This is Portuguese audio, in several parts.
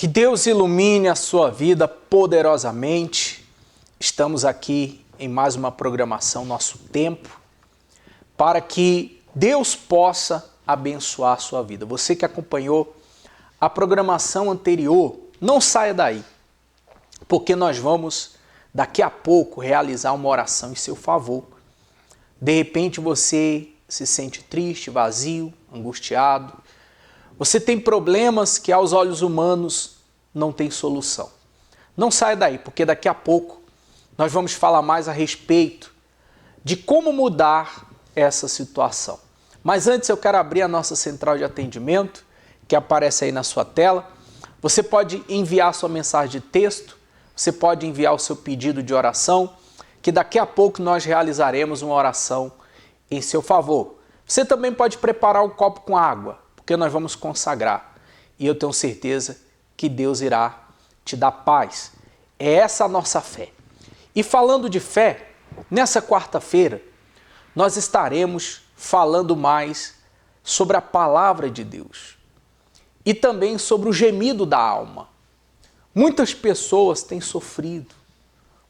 Que Deus ilumine a sua vida poderosamente. Estamos aqui em mais uma programação, nosso tempo, para que Deus possa abençoar a sua vida. Você que acompanhou a programação anterior, não saia daí, porque nós vamos daqui a pouco realizar uma oração em seu favor. De repente você se sente triste, vazio, angustiado. Você tem problemas que aos olhos humanos não tem solução. Não saia daí, porque daqui a pouco nós vamos falar mais a respeito de como mudar essa situação. Mas antes eu quero abrir a nossa central de atendimento, que aparece aí na sua tela. Você pode enviar sua mensagem de texto, você pode enviar o seu pedido de oração, que daqui a pouco nós realizaremos uma oração em seu favor. Você também pode preparar um copo com água, porque nós vamos consagrar. E eu tenho certeza que Deus irá te dar paz. É essa a nossa fé. E falando de fé, nessa quarta-feira, nós estaremos falando mais sobre a palavra de Deus e também sobre o gemido da alma. Muitas pessoas têm sofrido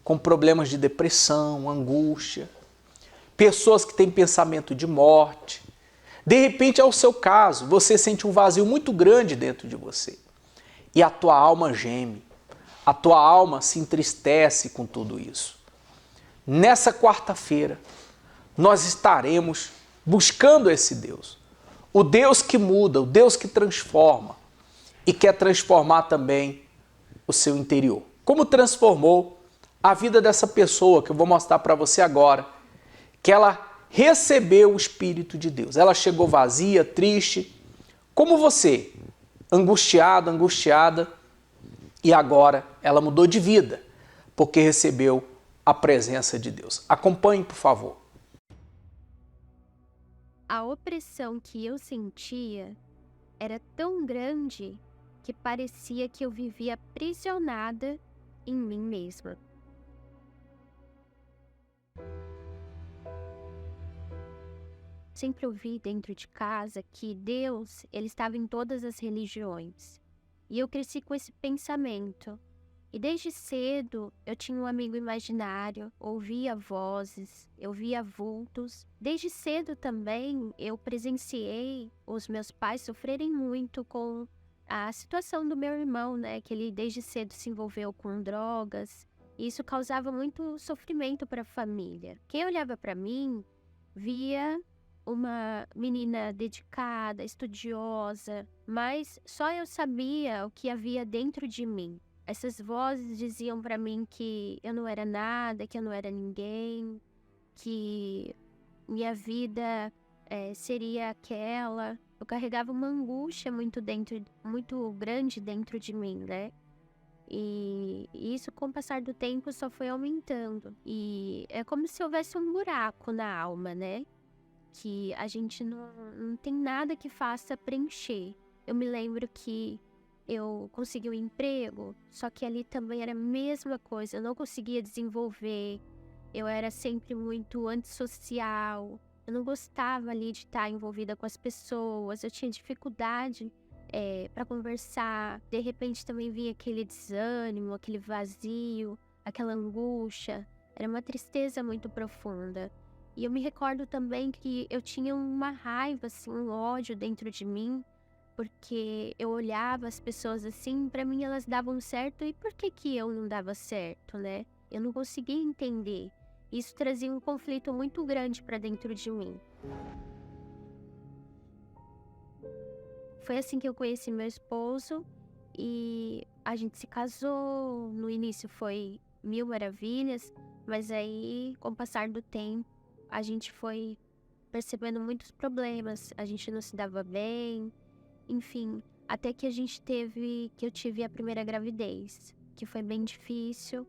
com problemas de depressão, angústia, pessoas que têm pensamento de morte. De repente é o seu caso, você sente um vazio muito grande dentro de você e a tua alma geme, a tua alma se entristece com tudo isso. Nessa quarta-feira, nós estaremos buscando esse Deus, o Deus que muda, o Deus que transforma e quer transformar também o seu interior. Como transformou a vida dessa pessoa que eu vou mostrar para você agora, que ela recebeu o Espírito de Deus. Ela chegou vazia, triste, como você, angustiado, angustiada, e agora ela mudou de vida, porque recebeu a presença de Deus. Acompanhe, por favor. A opressão que eu sentia era tão grande que parecia que eu vivia aprisionada em mim mesma. Sempre ouvi dentro de casa que Deus, ele estava em todas as religiões. E eu cresci com esse pensamento. E desde cedo eu tinha um amigo imaginário, ouvia vozes, eu via vultos. Desde cedo também eu presenciei os meus pais sofrerem muito com a situação do meu irmão, né? Que ele desde cedo se envolveu com drogas. E isso causava muito sofrimento para a família. Quem olhava para mim via uma menina dedicada, estudiosa, mas só eu sabia o que havia dentro de mim. Essas vozes diziam para mim que eu não era nada, que eu não era ninguém, que minha vida seria aquela. Eu carregava uma angústia muito grande dentro de mim, né? E isso, com o passar do tempo, só foi aumentando. E é como se houvesse um buraco na alma, né? Que a gente não tem nada que faça preencher. Eu me lembro que eu consegui um emprego, só que ali também era a mesma coisa, eu não conseguia desenvolver, eu era sempre muito antissocial, eu não gostava ali de estar envolvida com as pessoas, eu tinha dificuldade para conversar, de repente também vinha aquele desânimo, aquele vazio, aquela angústia, era uma tristeza muito profunda. E eu me recordo também que eu tinha uma raiva, assim, um ódio dentro de mim, porque eu olhava as pessoas assim, para mim elas davam certo, e por que que eu não dava certo, né? Eu não conseguia entender. Isso trazia um conflito muito grande para dentro de mim. Foi assim que eu conheci meu esposo e a gente se casou. No início foi mil maravilhas, mas aí, com o passar do tempo, a gente foi percebendo muitos problemas, a gente não se dava bem, enfim, até que eu tive a primeira gravidez, que foi bem difícil,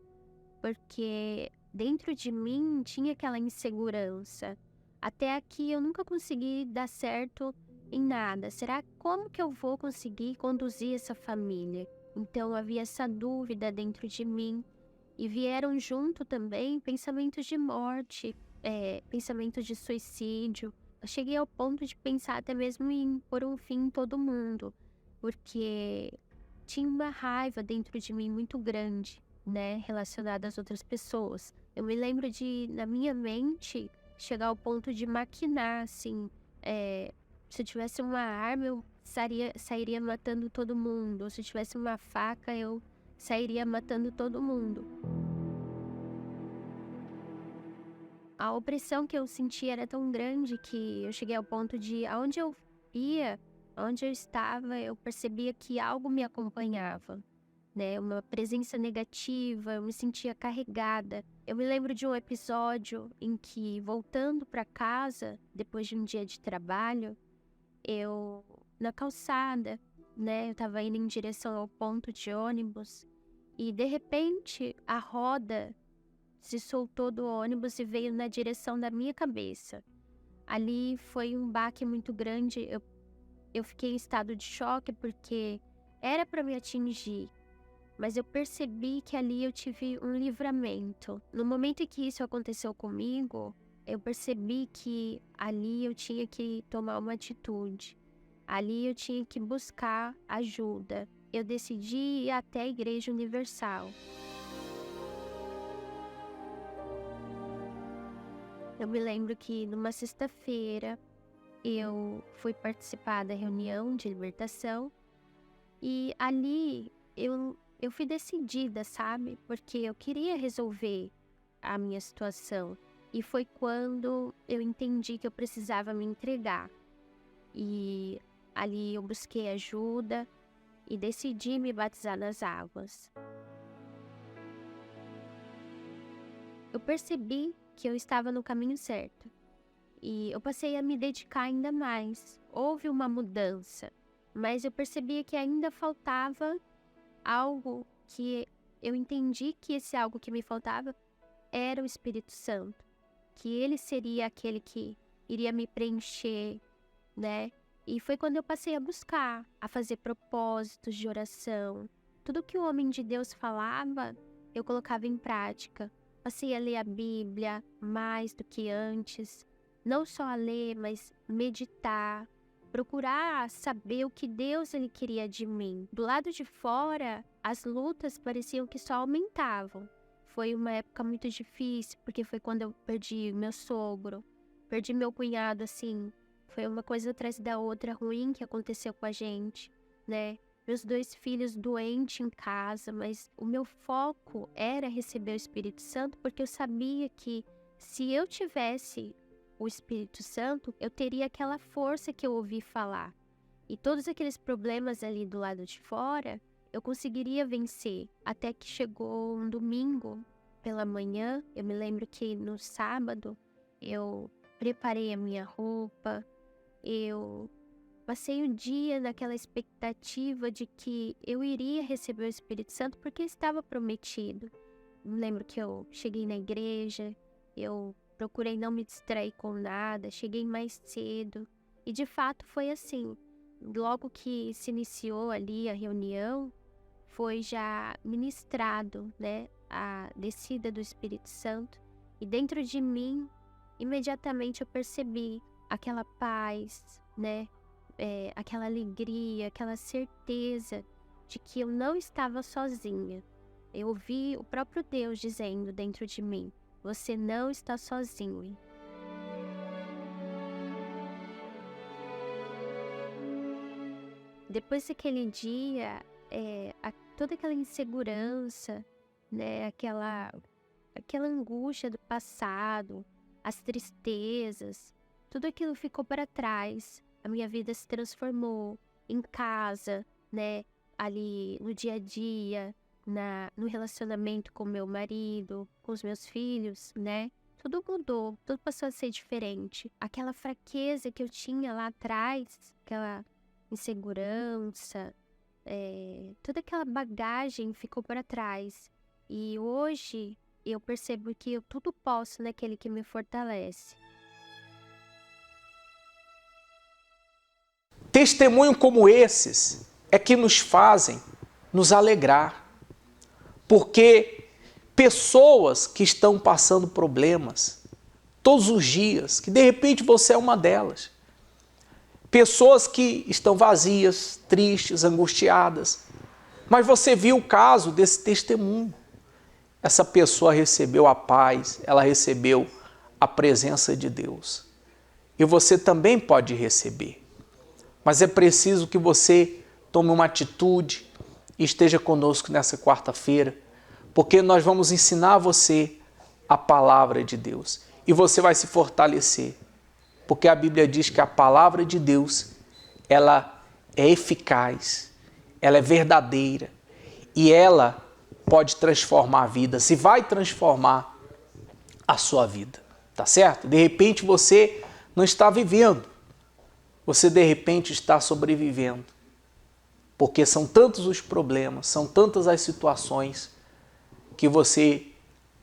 porque dentro de mim tinha aquela insegurança. Até aqui eu nunca consegui dar certo em nada. Será como que eu vou conseguir conduzir essa família? Então havia essa dúvida dentro de mim e vieram junto também pensamentos de morte, pensamentos de suicídio. Eu cheguei ao ponto de pensar até mesmo em pôr um fim em todo mundo, porque tinha uma raiva dentro de mim muito grande, né, relacionada às outras pessoas. Eu me lembro de, na minha mente, chegar ao ponto de maquinar, assim, se eu tivesse uma arma, eu sairia matando todo mundo. Ou se eu tivesse uma faca, eu sairia matando todo mundo. A opressão que eu sentia era tão grande que eu cheguei ao ponto de, aonde eu ia, onde eu estava, eu percebia que algo me acompanhava, né? Uma presença negativa, eu me sentia carregada. Eu me lembro de um episódio em que, voltando para casa, depois de um dia de trabalho, eu, na calçada, né? Eu estava indo em direção ao ponto de ônibus e, de repente, a roda se soltou do ônibus e veio na direção da minha cabeça. Ali foi um baque muito grande. Eu fiquei em estado de choque porque era para me atingir, mas eu percebi que ali eu tive um livramento. No momento em que isso aconteceu comigo, eu percebi que ali eu tinha que tomar uma atitude. Ali eu tinha que buscar ajuda. Eu decidi ir até a Igreja Universal. Eu me lembro que numa sexta-feira eu fui participar da reunião de libertação e ali eu fui decidida, sabe? Porque eu queria resolver a minha situação. E foi quando eu entendi que eu precisava me entregar. E ali eu busquei ajuda e decidi me batizar nas águas. Eu percebi que eu estava no caminho certo. E eu passei a me dedicar ainda mais. Houve uma mudança, mas eu percebia que ainda faltava algo que eu entendi que esse algo que me faltava era o Espírito Santo. Que ele seria aquele que iria me preencher, né? E foi quando eu passei a buscar, a fazer propósitos de oração. Tudo que o homem de Deus falava, eu colocava em prática. Passei a ler a Bíblia mais do que antes. Não só a ler, mas meditar. Procurar saber o que Deus ele queria de mim. Do lado de fora, as lutas pareciam que só aumentavam. Foi uma época muito difícil, porque foi quando eu perdi meu sogro. Perdi meu cunhado, assim. Foi uma coisa atrás da outra ruim que aconteceu com a gente, né? Meus 2 filhos doentes em casa, mas o meu foco era receber o Espírito Santo, porque eu sabia que se eu tivesse o Espírito Santo, eu teria aquela força que eu ouvi falar. E todos aqueles problemas ali do lado de fora, eu conseguiria vencer. Até que chegou um domingo pela manhã, eu me lembro que no sábado, eu preparei a minha roupa, eu passei o dia naquela expectativa de que eu iria receber o Espírito Santo porque estava prometido. Me lembro que eu cheguei na igreja, eu procurei não me distrair com nada, cheguei mais cedo. E de fato foi assim. Logo que se iniciou ali a reunião, foi já ministrado, né, a descida do Espírito Santo. E dentro de mim, imediatamente eu percebi aquela paz, né? Aquela alegria, aquela certeza de que eu não estava sozinha. Eu ouvi o próprio Deus dizendo dentro de mim: você não está sozinho. Depois daquele dia, toda aquela insegurança, né? Aquela angústia do passado, as tristezas, tudo aquilo ficou para trás. A minha vida se transformou em casa, né? Ali no dia a dia, no relacionamento com meu marido, com os meus filhos, né? Tudo mudou, tudo passou a ser diferente. Aquela fraqueza que eu tinha lá atrás, aquela insegurança, toda aquela bagagem ficou para trás. E hoje eu percebo que eu tudo posso naquele que me fortalece. Testemunho como esses é que nos fazem nos alegrar, porque pessoas que estão passando problemas todos os dias, que de repente você é uma delas, pessoas que estão vazias, tristes, angustiadas, Mas você viu o caso desse testemunho. Essa pessoa recebeu a paz, ela recebeu a presença de Deus. E você também pode receber. Mas é preciso que você tome uma atitude e esteja conosco nessa quarta-feira, porque nós vamos ensinar você a palavra de Deus. E você vai se fortalecer, porque a Bíblia diz que a palavra de Deus, ela é eficaz, ela é verdadeira e ela pode transformar vidas e vai transformar a sua vida, tá certo? De repente você não está vivendo, você de repente está sobrevivendo, porque são tantos os problemas, são tantas as situações que você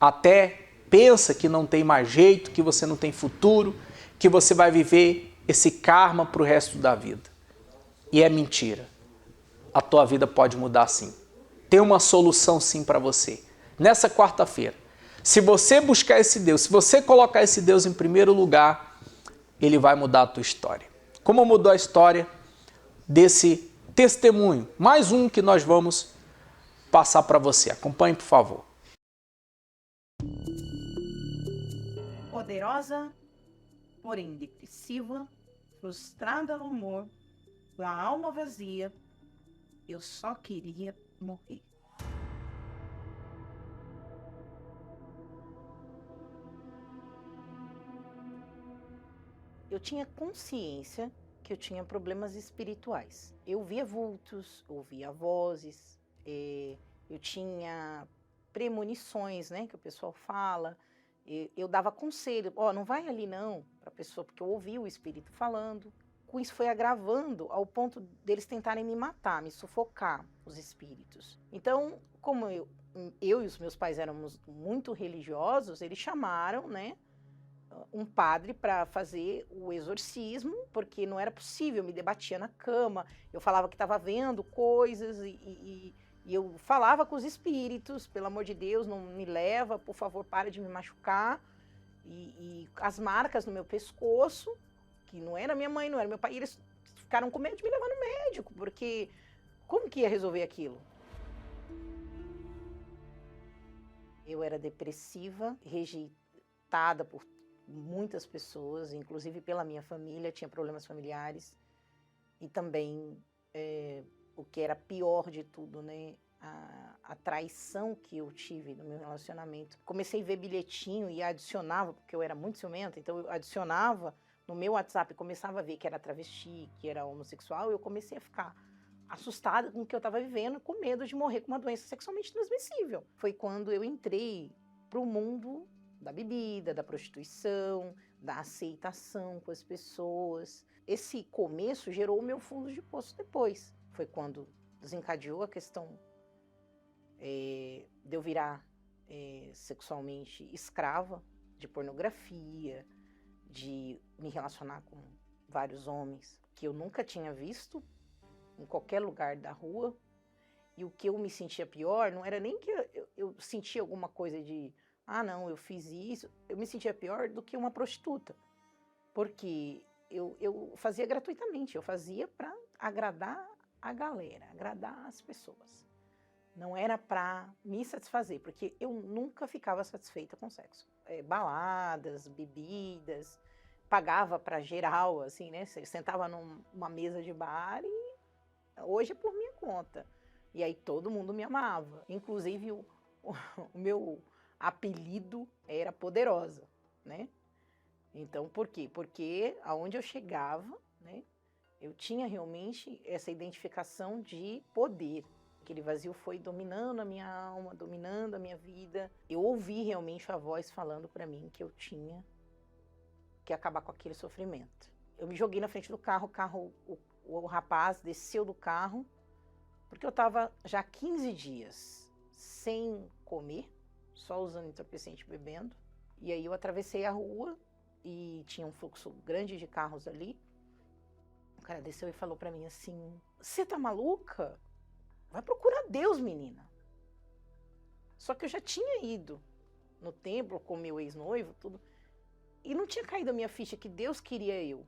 até pensa que não tem mais jeito, que você não tem futuro, que você vai viver esse karma para o resto da vida. E é mentira. A tua vida pode mudar sim. Tem uma solução sim para você. Nessa quarta-feira, se você buscar esse Deus, se você colocar esse Deus em primeiro lugar, ele vai mudar a tua história. Como mudou a história desse testemunho? Mais um que nós vamos passar para você. Acompanhe, por favor. Poderosa, porém depressiva, frustrada no amor, com a alma vazia, eu só queria morrer. Eu tinha consciência que eu tinha problemas espirituais. Eu via vultos, ouvia vozes, eu tinha premonições, né, que o pessoal fala. Eu dava conselho, não vai ali não, para a pessoa, porque eu ouvi o espírito falando. Com isso foi agravando ao ponto deles tentarem me matar, me sufocar, os espíritos. Então, como eu e os meus pais éramos muito religiosos, eles chamaram, né, um padre para fazer o exorcismo, porque não era possível, eu me debatia na cama, eu falava que estava vendo coisas e eu falava com os espíritos, pelo amor de Deus, não me leva, por favor, para de me machucar. E as marcas no meu pescoço, que não era minha mãe, não era meu pai, eles ficaram com medo de me levar no médico, porque como que ia resolver aquilo? Eu era depressiva, rejeitada por muitas pessoas, inclusive pela minha família, tinha problemas familiares, e também, o que era pior de tudo, né, a traição que eu tive no meu relacionamento. Comecei a ver bilhetinho e adicionava, porque eu era muito ciumenta, então eu adicionava no meu WhatsApp, começava a ver que era travesti, que era homossexual, e eu comecei a ficar assustada com o que eu estava vivendo, com medo de morrer com uma doença sexualmente transmissível. Foi quando eu entrei para o mundo da bebida, da prostituição, da aceitação com as pessoas. Esse começo gerou o meu fundo de poço depois. Foi quando desencadeou a questão de eu virar sexualmente escrava de pornografia, de me relacionar com vários homens que eu nunca tinha visto em qualquer lugar da rua. E o que eu me sentia pior não era nem que eu sentia alguma coisa de não, eu fiz isso. Eu me sentia pior do que uma prostituta, porque eu fazia gratuitamente, eu fazia para agradar a galera, agradar as pessoas. Não era para me satisfazer, porque eu nunca ficava satisfeita com sexo. Baladas, bebidas, pagava para geral, assim, né? Você sentava numa mesa de bar e hoje é por minha conta. E aí todo mundo me amava. Inclusive o meu apelido era Poderosa, né? Então, por quê? Porque aonde eu chegava, né, eu tinha realmente essa identificação de poder. Aquele vazio foi dominando a minha alma, dominando a minha vida. Eu ouvi realmente a voz falando para mim que eu tinha que acabar com aquele sofrimento. Eu me joguei na frente do carro, o rapaz desceu do carro, porque eu estava já 15 dias sem comer, só usando entorpecente e bebendo. E aí eu atravessei a rua e tinha um fluxo grande de carros ali. O cara desceu e falou pra mim assim: "Você tá maluca? Vai procurar Deus, menina." Só que eu já tinha ido no templo com meu ex-noivo, tudo, e não tinha caído a minha ficha que Deus queria eu.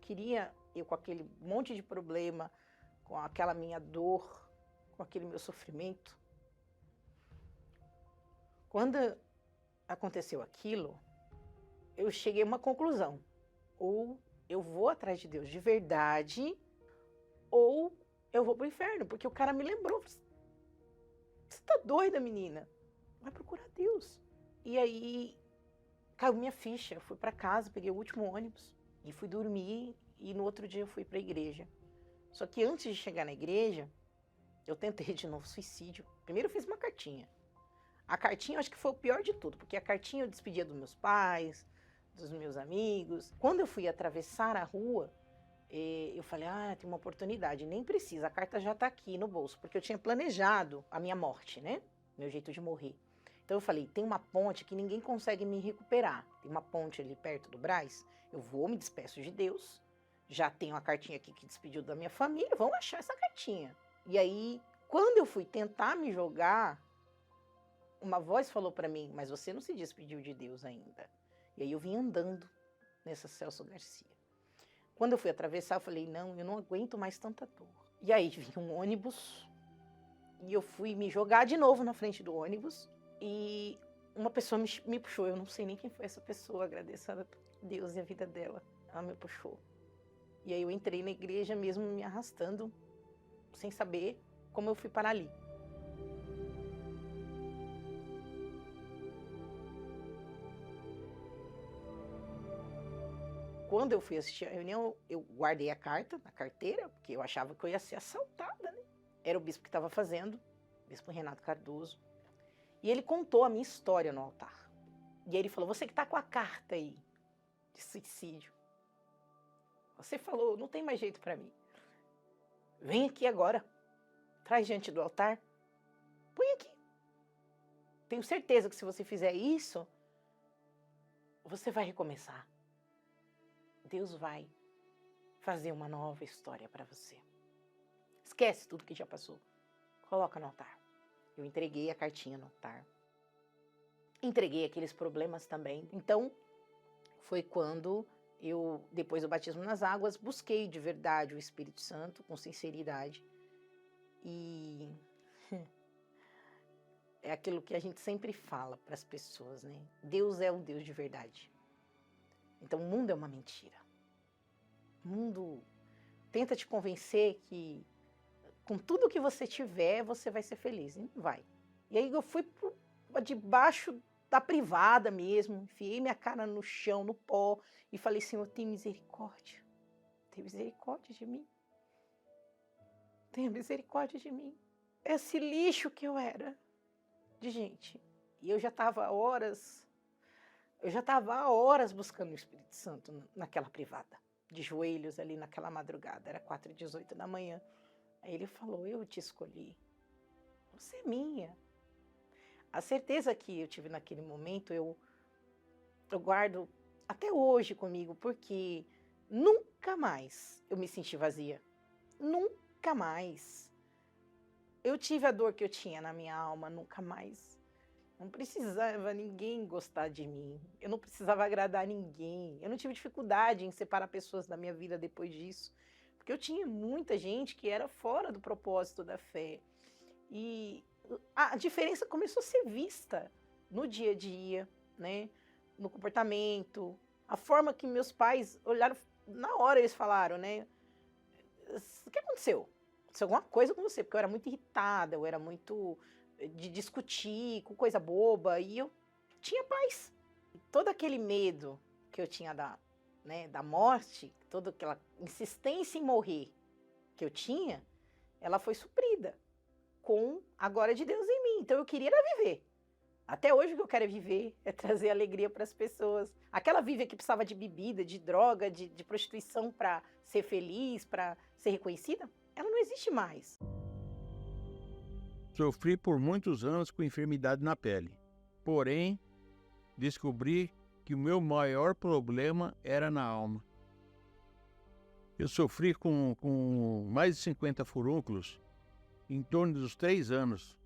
Queria eu com aquele monte de problema, com aquela minha dor, com aquele meu sofrimento. Quando aconteceu aquilo, eu cheguei a uma conclusão. Ou eu vou atrás de Deus de verdade, ou eu vou pro inferno, porque o cara me lembrou. Você tá doida, menina? Vai procurar Deus. E aí caiu minha ficha. Eu fui para casa, peguei o último ônibus e fui dormir. E no outro dia eu fui para a igreja. Só que antes de chegar na igreja, eu tentei de novo suicídio. Primeiro eu fiz uma cartinha. A cartinha eu acho que foi o pior de tudo, porque a cartinha eu despedia dos meus pais, dos meus amigos. Quando eu fui atravessar a rua, eu falei, tem uma oportunidade, nem precisa, a carta já tá aqui no bolso, porque eu tinha planejado a minha morte, né? Meu jeito de morrer. Então eu falei, tem uma ponte que ninguém consegue me recuperar. Tem uma ponte ali perto do Brás, eu vou, me despeço de Deus, já tenho a cartinha aqui que despediu da minha família, vão achar essa cartinha. E aí, quando eu fui tentar me jogar, uma voz falou para mim, mas você não se despediu de Deus ainda. E aí eu vim andando nessa Celso Garcia. Quando eu fui atravessar, eu falei, não, eu não aguento mais tanta dor. E aí vinha um ônibus, e eu fui me jogar de novo na frente do ônibus, e uma pessoa me puxou, eu não sei nem quem foi essa pessoa, agradeço a Deus e a vida dela, ela me puxou. E aí eu entrei na igreja mesmo me arrastando, sem saber como eu fui parar ali. Quando eu fui assistir a reunião, eu guardei a carta na carteira, porque eu achava que eu ia ser assaltada, né? Era o bispo que estava fazendo, o bispo Renato Cardoso. E ele contou a minha história no altar. E aí ele falou, você que está com a carta aí de suicídio, você falou, não tem mais jeito para mim. Vem aqui agora, traz diante do altar, põe aqui. Tenho certeza que se você fizer isso, você vai recomeçar. Deus vai fazer uma nova história para você. Esquece tudo que já passou. Coloca no altar. Eu entreguei a cartinha no altar. Entreguei aqueles problemas também. Então, foi quando eu, depois do batismo nas águas, busquei de verdade o Espírito Santo, com sinceridade. E é aquilo que a gente sempre fala para as pessoas, né? Deus é um Deus de verdade. Então, o mundo é uma mentira. O mundo tenta te convencer que com tudo que você tiver, você vai ser feliz. E não vai. E aí eu fui debaixo da privada mesmo, enfiei minha cara no chão, no pó, e falei, Senhor, tem misericórdia. Tem misericórdia de mim. Tenha misericórdia de mim. Esse lixo que eu era de gente. E eu já estava há horas buscando o Espírito Santo naquela privada, de joelhos ali naquela madrugada, era 4h18 da manhã. Aí ele falou, eu te escolhi, você é minha. A certeza que eu tive naquele momento, eu guardo até hoje comigo, porque nunca mais eu me senti vazia, nunca mais. Eu tive a dor que eu tinha na minha alma, nunca mais. Não precisava ninguém gostar de mim, eu não precisava agradar ninguém, eu não tive dificuldade em separar pessoas da minha vida depois disso, porque eu tinha muita gente que era fora do propósito da fé, e a diferença começou a ser vista no dia a dia, né? No comportamento, a forma que meus pais olharam, na hora eles falaram, né? O que aconteceu? Aconteceu alguma coisa com você, porque eu era muito irritada, eu era muito de discutir com coisa boba, e eu tinha paz. Todo aquele medo que eu tinha da morte, toda aquela insistência em morrer que eu tinha, ela foi suprida com a glória de Deus em mim. Então eu queria era viver. Até hoje o que eu quero é viver, é trazer alegria para as pessoas. Aquela Vívia que precisava de bebida, de droga, de prostituição para ser feliz, para ser reconhecida, ela não existe mais. Sofri por muitos anos com enfermidade na pele. Porém, descobri que o meu maior problema era na alma. Eu sofri com mais de 50 furúnculos em torno dos 3 anos.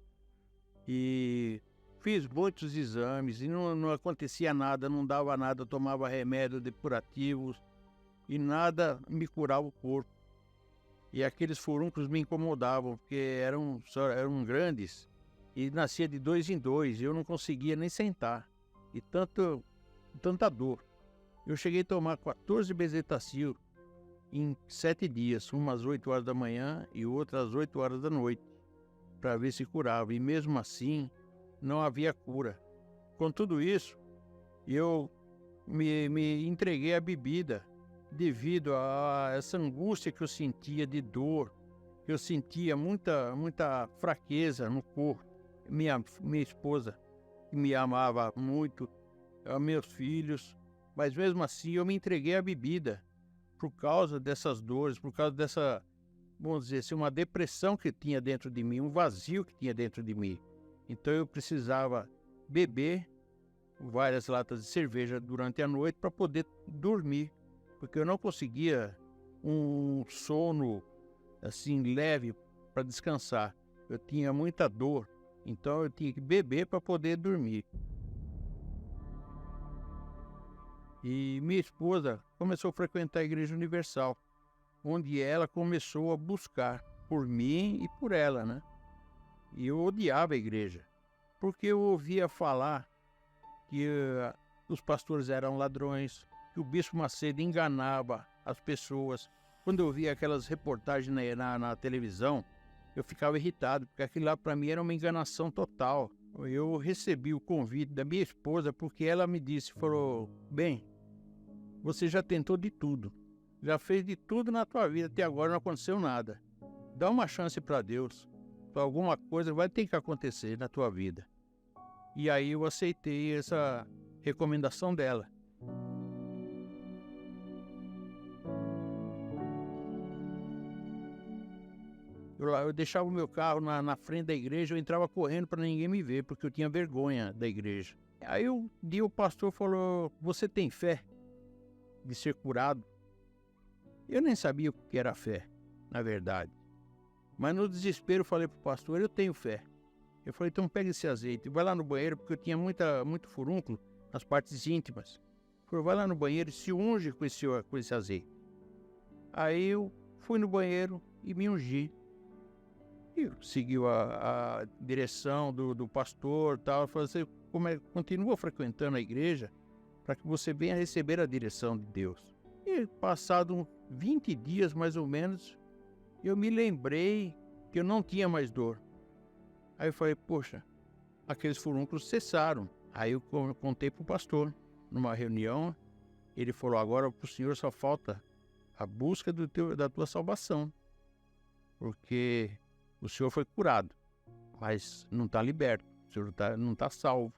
E fiz muitos exames e não acontecia nada, não dava nada, tomava remédio depurativos e nada me curava o corpo. E aqueles furúnculos me incomodavam, porque eram grandes e nascia de 2 em 2. E eu não conseguia nem sentar. E tanta dor. Eu cheguei a tomar 14 bezetacil em 7 dias, uma às 8 horas da manhã e outra às 8 horas da noite, para ver se curava. E mesmo assim, não havia cura. Com tudo isso, eu me entreguei à bebida, devido a essa angústia que eu sentia de dor, eu sentia muita fraqueza no corpo. Minha esposa, que me amava muito, meus filhos, mas mesmo assim eu me entreguei à bebida, por causa dessas dores, por causa dessa, vamos dizer assim, uma depressão que tinha dentro de mim, um vazio que tinha dentro de mim. Então eu precisava beber várias latas de cerveja durante a noite para poder dormir, porque eu não conseguia um sono assim leve para descansar. Eu tinha muita dor, então eu tinha que beber para poder dormir. E minha esposa começou a frequentar a Igreja Universal, onde ela começou a buscar por mim e por ela, né? E eu odiava a igreja, porque eu ouvia falar que os pastores eram ladrões, que o Bispo Macedo enganava as pessoas. Quando eu via aquelas reportagens na televisão, eu ficava irritado, porque aquilo lá para mim era uma enganação total. Eu recebi o convite da minha esposa porque ela me disse, falou, bem, você já tentou de tudo, já fez de tudo na tua vida, até agora não aconteceu nada. Dá uma chance para Deus, alguma coisa vai ter que acontecer na tua vida. E aí eu aceitei essa recomendação dela. Eu deixava o meu carro na frente da igreja, eu entrava correndo para ninguém me ver, porque eu tinha vergonha da igreja. Aí um dia o pastor falou, você tem fé de ser curado? Eu nem sabia o que era fé, na verdade. Mas no desespero eu falei para o pastor, eu tenho fé. Eu falei, então pega esse azeite, vai lá no banheiro, porque eu tinha muito furúnculo nas partes íntimas. Ele falou, vai lá no banheiro e se unge com esse azeite. Aí eu fui no banheiro e me ungi. E seguiu a direção do pastor e tal. Falou, você continua frequentando a igreja para que você venha receber a direção de Deus. E passado uns 20 dias mais ou menos, eu me lembrei que eu não tinha mais dor. Aí eu falei, poxa, aqueles furúnculos cessaram. Aí eu contei para o pastor, numa reunião, ele falou, agora para o senhor só falta a busca da tua salvação, porque o senhor foi curado, mas não está liberto, o senhor não está salvo.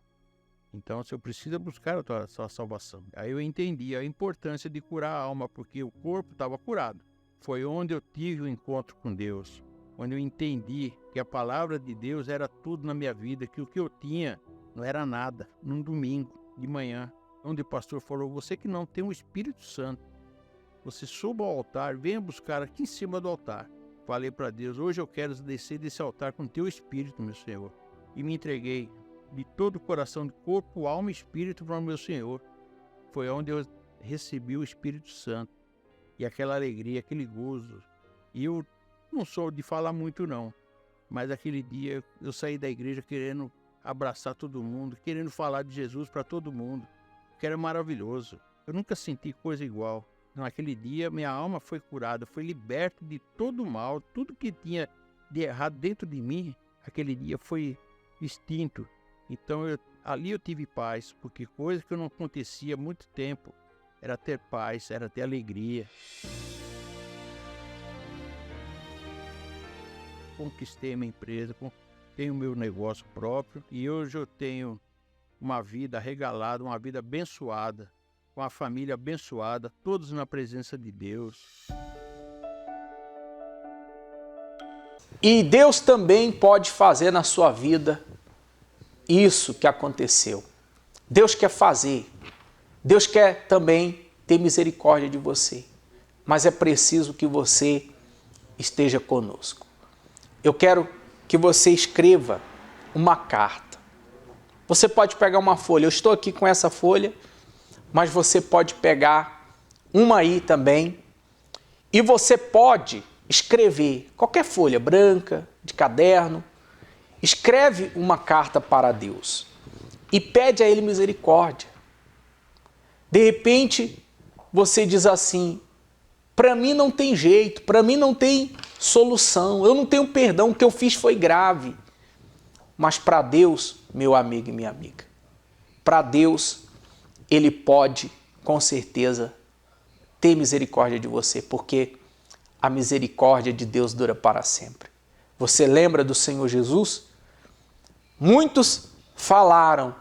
Então o senhor precisa buscar a sua salvação. Aí eu entendi a importância de curar a alma, porque o corpo estava curado. Foi onde eu tive o encontro com Deus, onde eu entendi que a palavra de Deus era tudo na minha vida, que o que eu tinha não era nada. Num domingo de manhã, onde o pastor falou, você que não tem o Espírito Santo, você suba ao altar, venha buscar aqui em cima do altar. Falei para Deus, hoje eu quero descer desse altar com teu Espírito, meu Senhor. E me entreguei de todo o coração, de corpo, alma e espírito para o meu Senhor. Foi onde eu recebi o Espírito Santo. E aquela alegria, aquele gozo. E eu não sou de falar muito não, mas aquele dia eu saí da igreja querendo abraçar todo mundo, querendo falar de Jesus para todo mundo, que era maravilhoso. Eu nunca senti coisa igual. Naquele dia minha alma foi curada, foi liberta de todo o mal, tudo que tinha de errado dentro de mim, aquele dia foi extinto. Então ali eu tive paz, porque coisa que não acontecia há muito tempo era ter paz, era ter alegria. Conquistei a minha empresa, tenho o meu negócio próprio e hoje eu tenho uma vida regalada, uma vida abençoada, com a família abençoada, todos na presença de Deus. E Deus também pode fazer na sua vida isso que aconteceu. Deus quer fazer. Deus quer também ter misericórdia de você. Mas é preciso que você esteja conosco. Eu quero que você escreva uma carta. Você pode pegar uma folha. Eu estou aqui com essa folha, mas você pode pegar uma aí também. E você pode escrever, qualquer folha branca, de caderno, escreve uma carta para Deus e pede a Ele misericórdia. De repente, você diz assim, para mim não tem jeito, para mim não tem solução, eu não tenho perdão, o que eu fiz foi grave. Mas para Deus, meu amigo e minha amiga, para Deus, Ele pode, com certeza, ter misericórdia de você, porque a misericórdia de Deus dura para sempre. Você lembra do Senhor Jesus? Muitos falaram,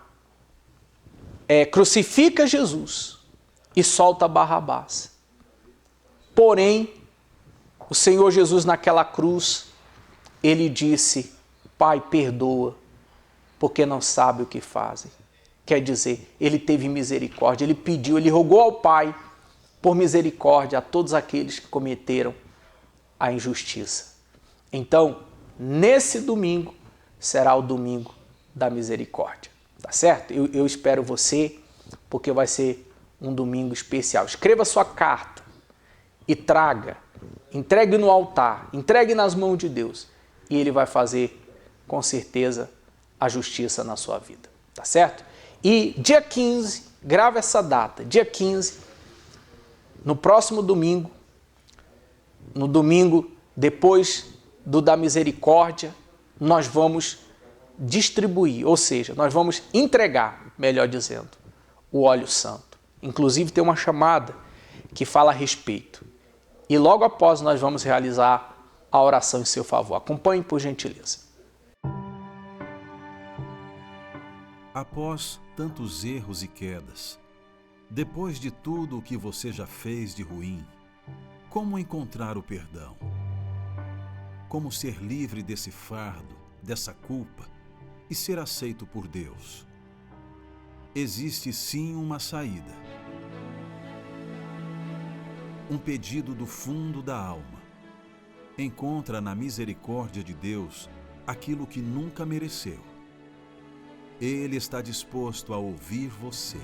crucifica Jesus e solta Barrabás. Porém, o Senhor Jesus naquela cruz, Ele disse, Pai, perdoa, porque não sabe o que fazem. Quer dizer, Ele teve misericórdia, Ele pediu, Ele rogou ao Pai por misericórdia a todos aqueles que cometeram a injustiça. Então, nesse domingo, será o domingo da misericórdia, tá certo? Eu espero você, porque vai ser um domingo especial. Escreva sua carta e traga, entregue no altar, entregue nas mãos de Deus e Ele vai fazer, com certeza, a justiça na sua vida, tá certo? E dia 15, grava essa data, dia 15, no próximo domingo, no domingo depois do da misericórdia, nós vamos distribuir, ou seja, nós vamos entregar, melhor dizendo, o óleo santo. Inclusive tem uma chamada que fala a respeito. E logo após nós vamos realizar a oração em seu favor. Acompanhe por gentileza. Após tantos erros e quedas, depois de tudo o que você já fez de ruim, como encontrar o perdão? Como ser livre desse fardo, dessa culpa e ser aceito por Deus? Existe sim uma saída. Um pedido do fundo da alma. Encontra na misericórdia de Deus aquilo que nunca mereceu. Ele está disposto a ouvir você.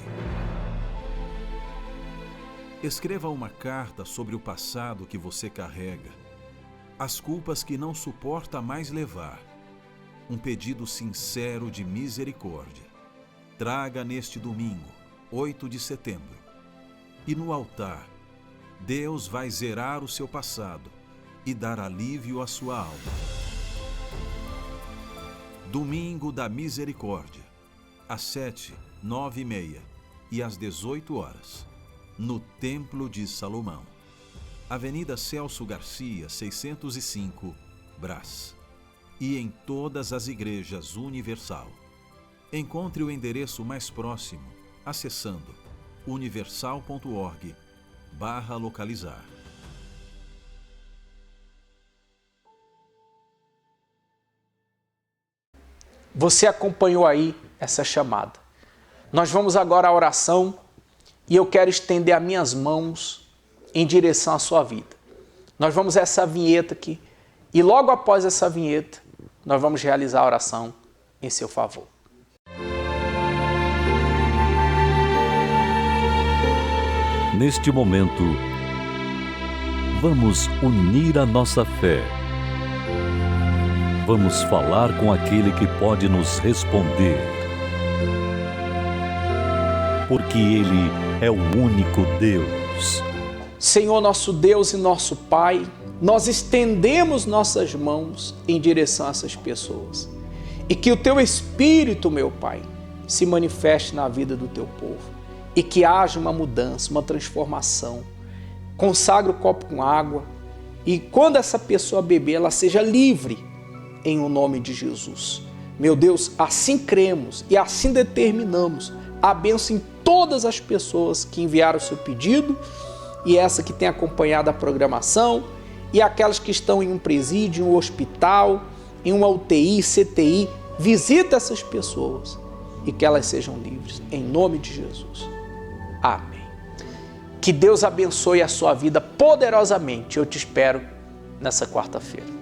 Escreva uma carta sobre o passado que você carrega, as culpas que não suporta mais levar. Um pedido sincero de misericórdia. Traga neste domingo, 8 de setembro. E no altar, Deus vai zerar o seu passado e dar alívio à sua alma. Domingo da Misericórdia, às 7, 9 e meia e às 18 horas, no Templo de Salomão. Avenida Celso Garcia, 605, Brás. E em todas as igrejas Universal. Encontre o endereço mais próximo acessando universal.org/localizar. Você acompanhou aí essa chamada. Nós vamos agora à oração e eu quero estender as minhas mãos em direção à sua vida. Nós vamos a essa vinheta aqui e logo após essa vinheta nós vamos realizar a oração em seu favor. Neste momento, vamos unir a nossa fé. Vamos falar com aquele que pode nos responder. Porque Ele é o único Deus. Senhor, nosso Deus e nosso Pai, nós estendemos nossas mãos em direção a essas pessoas. E que o Teu Espírito, meu Pai, se manifeste na vida do Teu povo. E que haja uma mudança, uma transformação. Consagra o copo com água e quando essa pessoa beber, ela seja livre em o nome de Jesus. Meu Deus, assim cremos e assim determinamos a bênção em todas as pessoas que enviaram o seu pedido e essa que tem acompanhado a programação e aquelas que estão em um presídio, em um hospital, em uma UTI, CTI. Visita essas pessoas e que elas sejam livres, em nome de Jesus. Amém. Que Deus abençoe a sua vida poderosamente. Eu te espero nessa quarta-feira.